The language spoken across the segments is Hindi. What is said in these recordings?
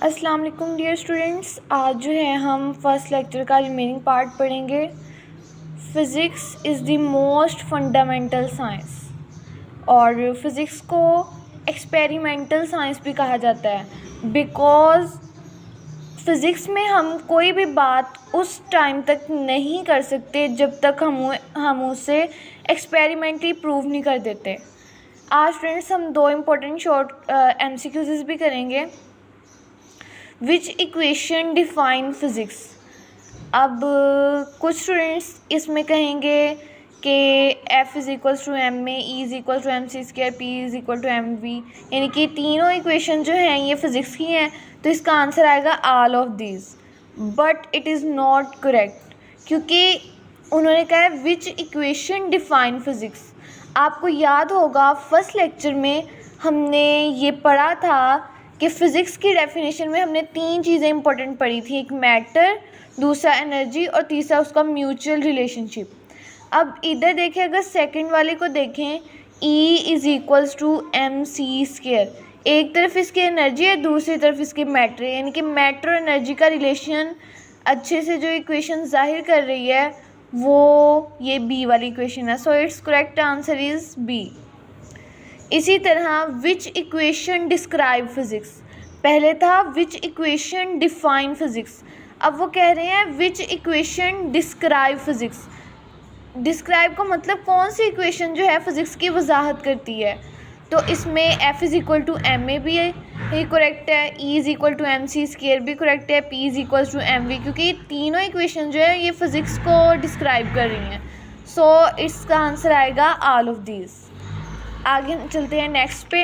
अस्सलाम वालेकुम डियर स्टूडेंट्स। आज जो है हम फर्स्ट लेक्चर का रिमेनिंग पार्ट पढ़ेंगे। Physics is the most fundamental science, और फिज़िक्स को एक्सपेरिमेंटल साइंस भी कहा जाता है बिकॉज़ फ़िज़िक्स में हम कोई भी बात उस टाइम तक नहीं कर सकते जब तक हम उसे एक्सपेरिमेंटली प्रूव नहीं कर देते। आज फ्रेंड्स हम दो इम्पोर्टेंट शॉर्ट MCQs भी करेंगे। Which equation define physics. अब कुछ स्टूडेंट्स इसमें कहेंगे कि F is equals to M में, E is equal to M C square, P is equal to M V, यानी कि तीनों इक्वेशन जो हैं ये फ़िज़िक्स की हैं, तो इसका आंसर आएगा all of these. But it is not correct, क्योंकि उन्होंने कहा है विच इक्वेशन डिफाइन फ़िज़िक्स। आपको याद होगा फर्स्ट लेक्चर में हमने ये पढ़ा था कि फ़िज़िक्स की डेफिनेशन में हमने तीन चीज़ें इंपॉर्टेंट पढ़ी थी, एक मैटर, दूसरा एनर्जी और तीसरा उसका म्यूचुअल रिलेशनशिप। अब इधर देखें, अगर सेकंड वाले को देखें, E is equals to M C square, एक तरफ इसकी एनर्जी है, दूसरी तरफ इसकी मैटर है, यानी कि मैटर और एनर्जी का रिलेशन अच्छे से जो इक्वेशन जाहिर कर रही है वो ये बी वाली इक्वेशन है। So it's correct answer is B. इसी तरह विच इक्वेशन डिस्क्राइब फ़िज़िक्स, पहले था विच इक्वेशन डिफाइन फ़िज़िक्स, अब वो कह रहे हैं विच इक्वेशन डिस्क्राइब फ़िज़िक्स। डिस्क्राइब का मतलब कौन सी इक्वेशन जो है फ़िज़िक्स की वजाहत करती है। तो इसमें F is equal to M A भी ये करेक्ट है, E is equal to M C square भी करेक्ट है, P is equal to M V, क्योंकि तीनों इक्वेशन जो है ये फ़िज़िक्स को डिस्क्राइब कर रही हैं। सो इसका आंसर आएगा ऑल ऑफ दीज। आगे हम चलते हैं नेक्स्ट पे।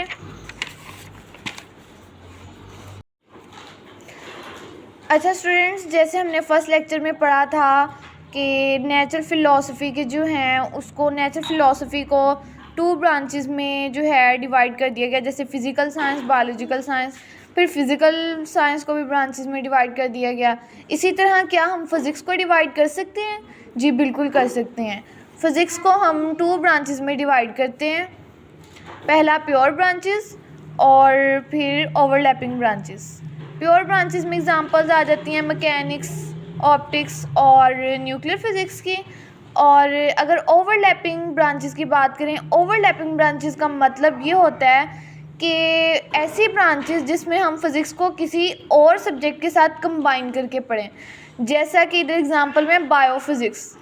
अच्छा स्टूडेंट्स, जैसे हमने फर्स्ट लेक्चर में पढ़ा था कि नेचुरल फ़िलासफ़ी के जो हैं उसको, नेचुरल फ़िलासफ़ी को टू ब्रांचेस में जो है डिवाइड कर दिया गया, जैसे फ़िज़िकल साइंस, बायोलॉजिकल साइंस, फिर फ़िज़िकल साइंस को भी ब्रांचेस में डिवाइड कर दिया गया। इसी तरह क्या हम फ़िज़िक्स को डिवाइड कर सकते हैं? जी बिल्कुल कर सकते हैं। फ़िज़िक्स को हम टू ब्रांचेस में डिवाइड करते हैं, पहला प्योर ब्रांचेस और फिर ओवरलैपिंग ब्रांचेस। प्योर ब्रांचेस में एग्जांपल्स आ जाती हैं मैकेनिक्स, ऑप्टिक्स और न्यूक्लियर फिज़िक्स की। और अगर ओवरलैपिंग ब्रांचेस की बात करें, ओवरलैपिंग ब्रांचेस का मतलब ये होता है कि ऐसी ब्रांचेस जिसमें हम फिज़िक्स को किसी और सब्जेक्ट के साथ कंबाइन करके पढ़ें, जैसा कि इधर एग्जांपल में biophysics.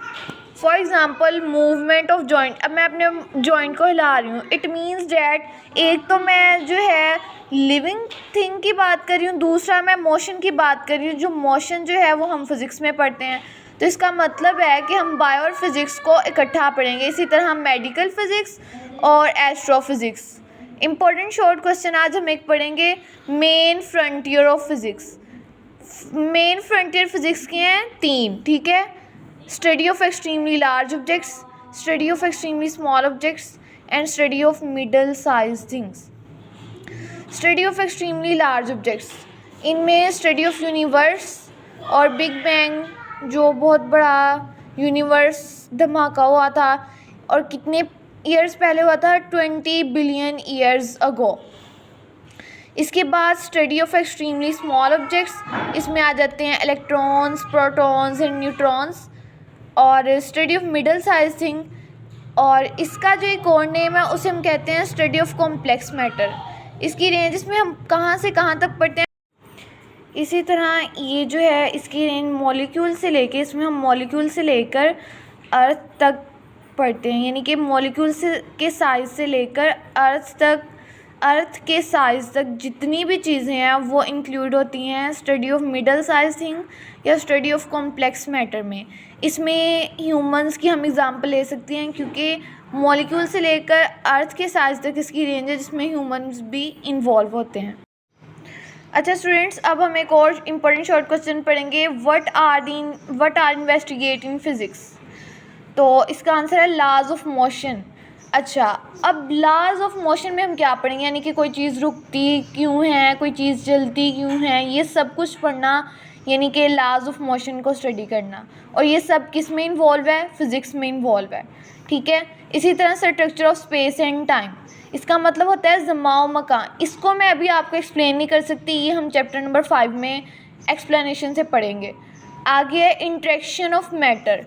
For example movement of joint, अब मैं अपने जॉइंट को हिला रही हूँ, इट मीन्स डैट एक तो मैं जो है लिविंग थिंग की बात कर रही हूँ, दूसरा मैं मोशन की बात कर रही हूँ। जो मोशन जो है वो हम फिज़िक्स में पढ़ते हैं, तो इसका मतलब है कि हम बायो और फिज़िक्स को इकट्ठा पढ़ेंगे। इसी तरह हम मेडिकल फ़िज़िक्स और एस्ट्रोफिज़िक्स। इम्पोर्टेंट शॉर्ट क्वेश्चन आज हम एक पढ़ेंगे, main frontier of physics. Main frontier physics के हैं तीन, ठीक है। Study of extremely large objects, study of extremely small objects and study of middle size things. Study of extremely large objects, इनमें स्टडी ऑफ यूनिवर्स और बिग बैंग, जो बहुत बड़ा यूनिवर्स धमाका हुआ था और कितने ईयर्स पहले हुआ था, 20 बिलियन ईयर्स अगो। इसके बाद study of extremely small objects, इसमें आ जाते हैं इलेक्ट्रॉन्स, प्रोटॉन्स एंड न्यूट्रॉन्स। और study of middle size thing, और इसका जो एक और नेम है उसे हम कहते हैं स्टडी ऑफ कॉम्प्लेक्स मैटर। इसकी रेंज, इसमें हम कहाँ से कहाँ तक पढ़ते हैं। इसी तरह ये जो है इसकी रेंज मॉलिक्यूल से लेके, इसमें हम मॉलिक्यूल से लेकर अर्थ तक पढ़ते हैं, यानी कि मॉलिक्यूल से के साइज़ से लेकर अर्थ के साइज़ तक जितनी भी चीज़ें हैं वो इंक्लूड होती हैं study of middle size thing या स्टडी ऑफ कॉम्प्लेक्स मैटर में। इसमें ह्यूमंस की हम एग्जांपल ले सकते हैं, क्योंकि मॉलिक्यूल से लेकर अर्थ के साइज़ तक इसकी रेंज है, जिसमें ह्यूमंस भी इन्वॉल्व होते हैं। अच्छा स्टूडेंट्स, अब हम एक और इम्पोर्टेंट शॉर्ट क्वेश्चन पढ़ेंगे, what are investigate in physics. तो इसका आंसर है लॉज ऑफ मोशन। अच्छा, अब लॉज ऑफ मोशन में हम क्या पढ़ेंगे, यानी कि कोई चीज़ रुकती क्यों है, कोई चीज़ चलती क्यों है, ये सब कुछ पढ़ना यानी कि लाज ऑफ मोशन को स्टडी करना, और ये सब किस में इन्वॉल्व है, फ़िज़िक्स में इन्वॉल्व है, ठीक है। इसी तरह structure of space and time, इसका मतलब होता है ज़मान व मकान। इसको मैं अभी आपको एक्सप्लेन नहीं कर सकती, ये हम चैप्टर नंबर 5 में एक्सप्लेनेशन से पढ़ेंगे। आगे है इंटरेक्शन ऑफ मैटर।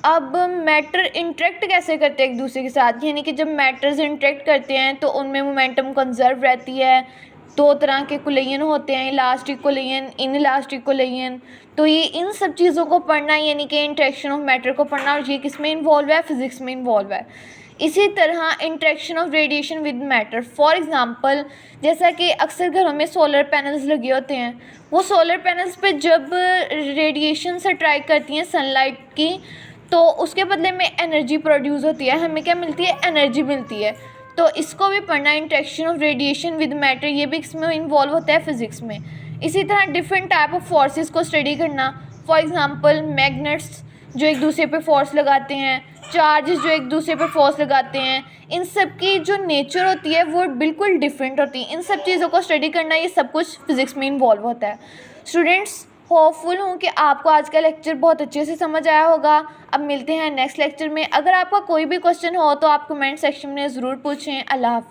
अब मैटर इंटरेक्ट कैसे करते हैं एक दूसरे के साथ, यानी कि जब मैटर्स इंटरेक्ट करते हैं तो उनमें मोमेंटम कंजर्व रहती है। दो तरह के कोलिजन होते हैं, इलास्टिक कोलिजन, इनइलास्टिक कोलिजन। तो ये इन सब चीज़ों को पढ़ना, यानी कि इंटरेक्शन ऑफ मैटर को पढ़ना, और ये किस में इन्वॉल्व है, फिज़िक्स में इन्वॉल्व है। इसी तरह interaction of radiation with matter. For example, जैसा कि अक्सर घरों में सोलर पैनल्स लगे होते हैं, वो सोलर पैनल्स पे जब रेडिएशन से अट्रैक्ट करती हैं सनलाइट की, तो उसके बदले में एनर्जी प्रोड्यूस होती है, हमें क्या मिलती है, एनर्जी मिलती है। तो इसको भी पढ़ना, interaction of radiation with matter, ये भी इसमें इन्वॉल्व होता है फिज़िक्स में। इसी तरह डिफरेंट टाइप ऑफ फोर्सेस को स्टडी करना। फॉर एग्ज़ाम्पल मैग्नेट्स जो एक दूसरे पे फोर्स लगाते हैं, चार्जेस जो एक दूसरे पे फोर्स लगाते हैं, इन सब की जो नेचर होती है वो बिल्कुल डिफरेंट होती है। इन सब चीज़ों को स्टडी करना, ये सब कुछ फिज़िक्स में इन्वॉल्व होता है। स्टूडेंट्स, होपफुल हूँ कि आपको आज का लेक्चर बहुत अच्छे से समझ आया होगा। अब मिलते हैं नेक्स्ट लेक्चर में। अगर आपका कोई भी क्वेश्चन हो तो आप कमेंट सेक्शन में ज़रूर पूछें। अल्लाह हाफ़िज़।